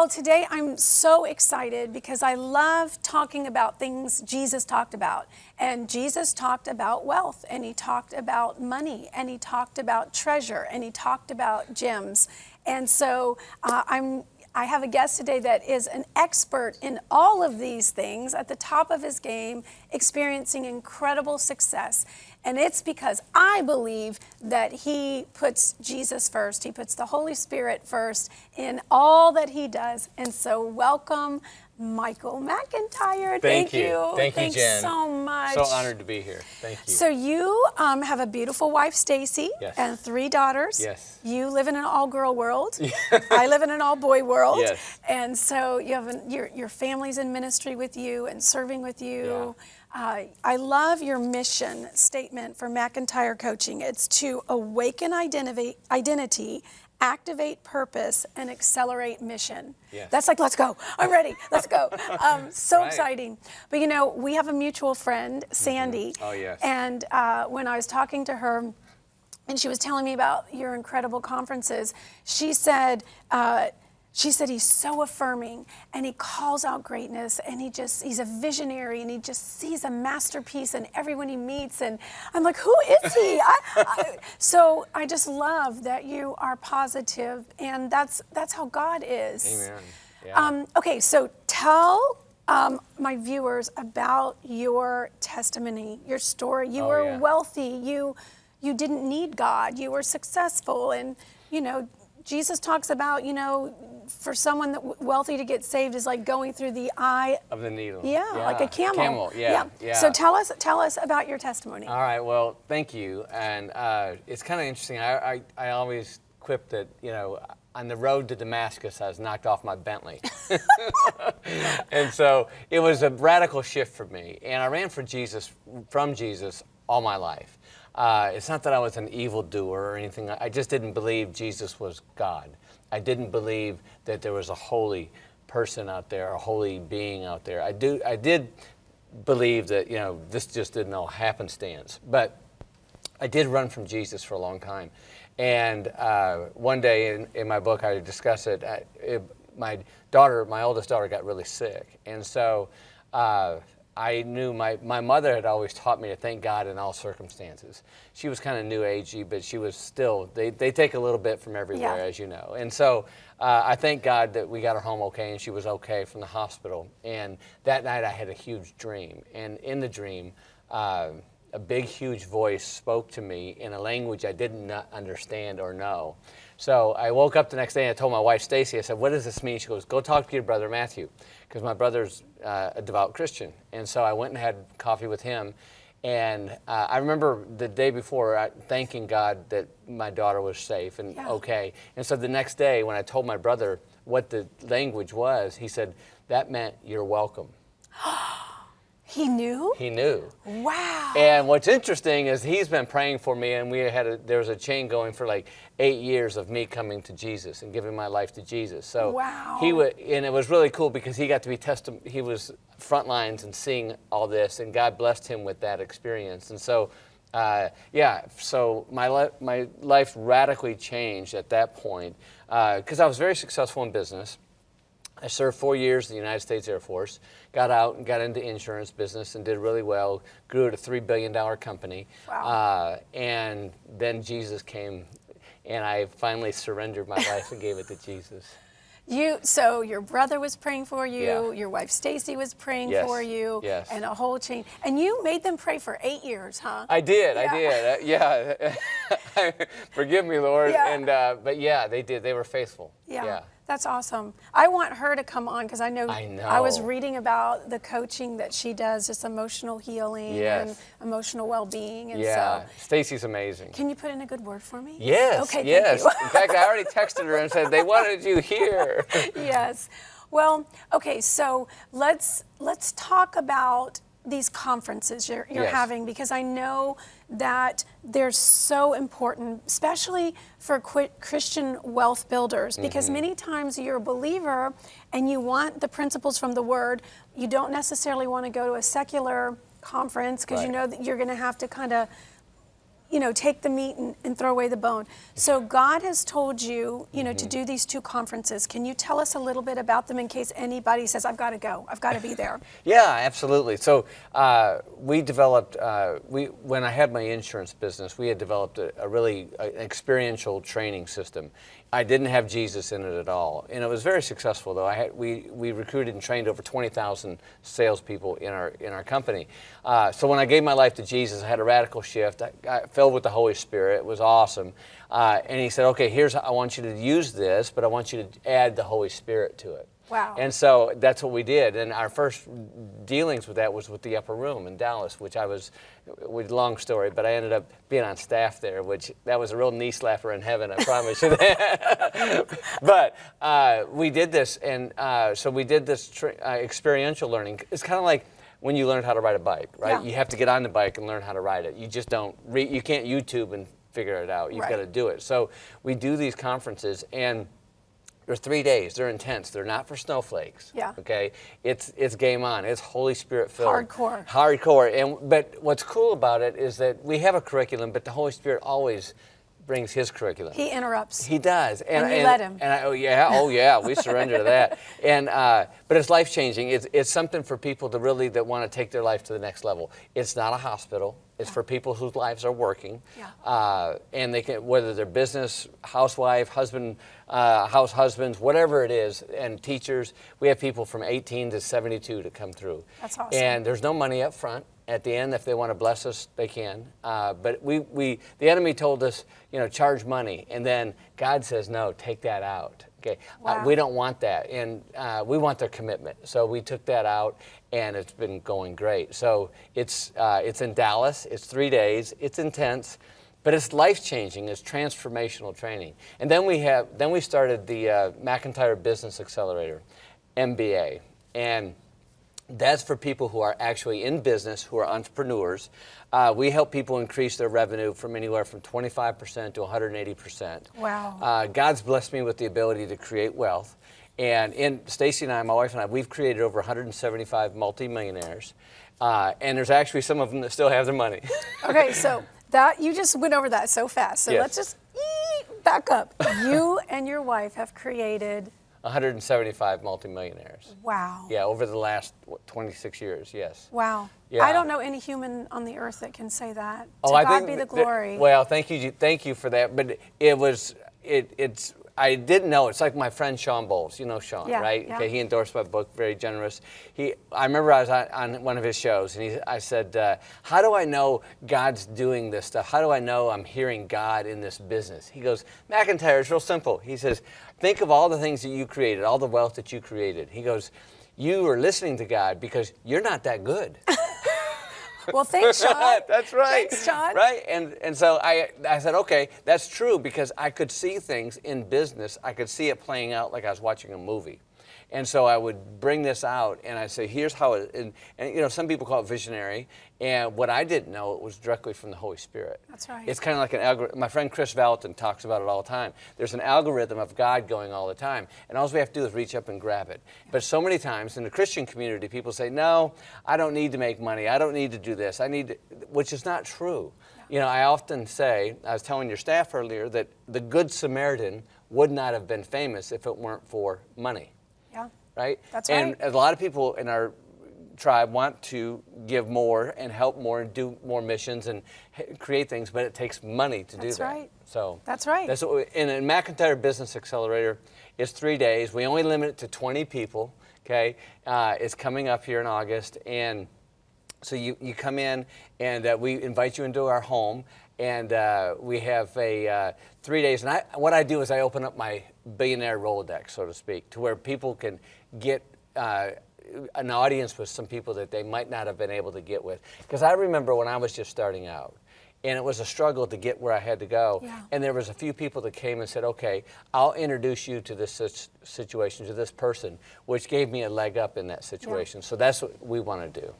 Well, today I'm so excited because I love talking about things Jesus talked about. And Jesus talked about wealth, and he talked about money, and he talked about treasure, and he talked about gems. And so I have a guest today that is an expert in all of these things, at the top of his game, experiencing incredible success. And it's because I believe that he puts Jesus first. He puts the Holy Spirit first in all that he does. And so welcome, Michael McIntyre. Thank you. Thank you, Thanks Jen. so much. So honored to be here. Thank you. So you have a beautiful wife, Stacy, Yes. and 3 daughters. Yes. You live in an all-girl world. I live in an all-boy world. Yes. And so you have your family's in ministry with you and serving with you. Yeah. I love your mission statement for McIntyre Coaching. It's to awaken identity, activate purpose, and accelerate mission. Yes. That's like, let's go. I'm ready. Let's go. So Right. exciting. But you know, we have a mutual friend, Sandy. Oh, yes. And when I was talking to her, and she was telling me about your incredible conferences, she said he's so affirming, and he calls out greatness, and he's a visionary, and he just sees a masterpiece in everyone he meets. And I'm like, who is he? So I just love that you are positive, and that's how God is. Amen. Yeah. Okay, so tell my viewers about your testimony, your story. You were yeah. wealthy. You didn't need God. You were successful, and Jesus talks about, for someone that wealthy to get saved is like going through the eye Of the needle. Yeah, like a camel. Yeah. So tell us about your testimony. All right. Well, thank you. And it's kind of interesting. I always quip that, on the road to Damascus, I was knocked off my Bentley. And so it was a radical shift for me. And I ran from Jesus all my life. It's not that I was an evildoer or anything. I just didn't believe Jesus was God. I didn't believe that there was a holy person out there, a holy being out there. I did believe that, this just didn't all happenstance. But I did run from Jesus for a long time. And one day in my book, I discuss it. My oldest daughter got really sick. And so I knew my mother had always taught me to thank God in all circumstances. She was kind of new agey, but she was still, they take a little bit from everywhere, Yeah. as you know. And so I thank God that we got her home okay, and she was okay from the hospital. And that night I had a huge dream. And in the dream, a big, huge voice spoke to me in a language I didn't understand or know. So I woke up the next day and I told my wife, Stacy, I said, what does this mean? She goes, go talk to your brother, Matthew, because my brother's a devout Christian. And so I went and had coffee with him. And I remember the day before thanking God that my daughter was safe and okay. And so the next day when I told my brother what the language was, he said, that meant you're welcome. He knew? He knew. Wow. And what's interesting is he's been praying for me, and there was a chain going for like 8 years of me coming to Jesus and giving my life to Jesus. So wow. And it was really cool because he got to be he was front lines and seeing all this, and God blessed him with that experience. And so, so my life radically changed at that point because I was very successful in business. I served 4 years in the United States Air Force, got out and got into insurance business and did really well, grew at a $3 billion company. Wow. And then Jesus came, and I finally surrendered my life and gave it to Jesus. So your brother was praying for you, Yeah. your wife Stacy was praying for you, Yes. and a whole chain. And you made them pray for 8 years, huh? I did. Yeah. Forgive me, Lord. Yeah. And but yeah, they did. They were faithful. Yeah. That's awesome. I want her to come on because I know I was reading about the coaching that she does, just emotional healing and emotional well-being. And so Stacy's amazing. Can you put in a good word for me? Yes. Okay. Yes. Thank you. In fact, I already texted her and said they wanted you here. Yes. Well, okay. So let's talk about these conferences you're having, because I know that they're so important, especially for Christian wealth builders, because many times you're a believer and you want the principles from the Word. You don't necessarily want to go to a secular conference because you know that you're going to have to kind of take the meat and throw away the bone. So God has told you, to do these 2 conferences. Can you tell us a little bit about them in case anybody says, I've got to go, I've got to be there? Yeah, absolutely. So we developed, when I had my insurance business, we had developed a really experiential training system. I didn't have Jesus in it at all, and it was very successful. Though we recruited and trained over 20,000 salespeople in our company. So when I gave my life to Jesus, I had a radical shift. I got filled with the Holy Spirit. It was awesome. And He said, "Okay, I want you to use this, but I want you to add the Holy Spirit to it." Wow. And so that's what we did. And our first dealings with that was with the Upper Room in Dallas, which long story, but I ended up being on staff there, that was a real knee slapper in heaven, I promise you that. But we did this, and so we did this experiential learning. It's kind of like when you learn how to ride a bike, right? Yeah. You have to get on the bike and learn how to ride it. You just don't, you can't YouTube and figure it out. You've got to do it. So we do these conferences, and they're 3 days. They're intense. They're not for snowflakes. Yeah. Okay. It's game on. It's Holy Spirit filled. Hardcore. Hardcore. But what's cool about it is that we have a curriculum, but the Holy Spirit always brings His curriculum. He interrupts. He does. And you let Him. Oh yeah, we surrender to that. And but it's life changing. It's something for people that want to take their life to the next level. It's not a hospital. It's for people whose lives are working. Yeah. And they can, whether they're business, housewife, husband, house husbands, whatever it is, and teachers. We have people from 18 to 72 to come through. That's awesome. And there's no money up front. At the end, if they want to bless us, they can. But the enemy told us, charge money, and then God says, no, take that out. Okay, Wow. We don't want that, and we want their commitment. So we took that out, and it's been going great. So it's in Dallas. It's 3 days. It's intense, but it's life changing. It's transformational training. And then we started the McIntyre Business Accelerator, MBA, and that's for people who are actually in business, who are entrepreneurs. We help people increase their revenue from anywhere from 25% to 180%. Wow. God's blessed me with the ability to create wealth. And Stacy and I, my wife and I, we've created over 175 multimillionaires. And there's actually some of them that still have their money. Okay, so that you just went over that so fast. So Yes. let's just back up. You and your wife have created 175 multimillionaires. Wow. Yeah, over the last 26 years, yes. Wow. Yeah. I don't know any human on the earth that can say that. Oh, To I God think be the that- glory. well, thank you for that. But it's I didn't know. It's like my friend Sean Bowles. You know Sean, Yeah, right? yeah. Okay, he endorsed my book, very generous. I remember I was on one of his shows, and I said, how do I know God's doing this stuff? How do I know I'm hearing God in this business? He goes, McIntyre, it's real simple. He says, think of all the things that you created, all the wealth that you created. He goes, you are listening to God because you're not that good. Well, thanks, Sean. That's right. Thanks, Sean. Right, and so I said, okay, that's true, because I could see things in business. I could see it playing out like I was watching a movie. And so I would bring this out, and I say, here's how it, and some people call it visionary, and what I didn't know, it was directly from the Holy Spirit. That's right. It's kind of like an algorithm. My friend Chris Valentin talks about it all the time. There's an algorithm of God going all the time, and all we have to do is reach up and grab it. Yeah. But so many times in the Christian community, people say, no, I don't need to make money. I don't need to do this. Which is not true. Yeah. I often say, I was telling your staff earlier, that the Good Samaritan would not have been famous if it weren't for money. Yeah. Right? That's and right. And a lot of people in our tribe want to give more and help more and do more missions and create things, but it takes money to do that. That's right. So that's right. That's what in McIntyre Business Accelerator, it's 3 days. We only limit it to 20 people. Okay, it's coming up here in August, and so you come in, and we invite you into our home. And we have 3 days. And what I do is I open up my billionaire Rolodex, so to speak, to where people can get an audience with some people that they might not have been able to get with. Because I remember when I was just starting out, and it was a struggle to get where I had to go. Yeah. And there was a few people that came and said, okay, I'll introduce you to this situation, to this person, which gave me a leg up in that situation. Yeah. So that's what we want to do.